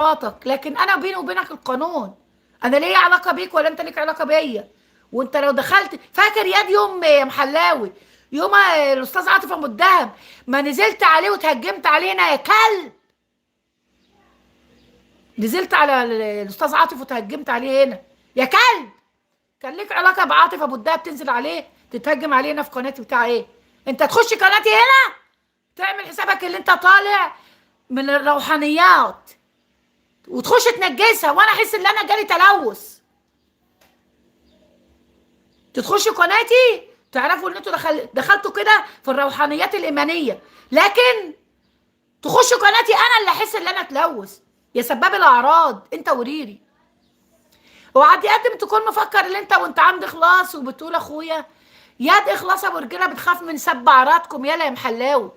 مراتك، لكن انا بيني وبينك القانون. انا ليا علاقه بيك ولا انت ليك علاقه بيا؟ وانت لو دخلت فاكر ياد يوم يا محلاوي، يوم الاستاذ عاطف ابو الدهب ما نزلت عليه وتهجمت علينا يا كلب؟ نزلت على الاستاذ عاطف وتهجمت عليه هنا يا كلب. كان ليك علاقه بعاطف ابو الدهب تنزل عليه تتهجم علينا في قناتي بتاع ايه؟ انت تخش قناتي هنا تعمل حسابك اللي انت طالع من الروحانيات وتخش تنجسها، وانا احس ان انا جالي تلوث. تخشوا قناتي تعرفوا ان انتوا دخلتوا كده في الروحانيات الايمانيه، لكن تخشوا قناتي انا اللي احس ان انا اتلوث. يا سباب الاعراض انت وريري. وعاد يقدم تكون مفكر ان انت وانت عند اخلاص وبتقول اخويا ياد اخلاص ابو رجاله بتخاف من سب عراضكم. يلا يا محلاوي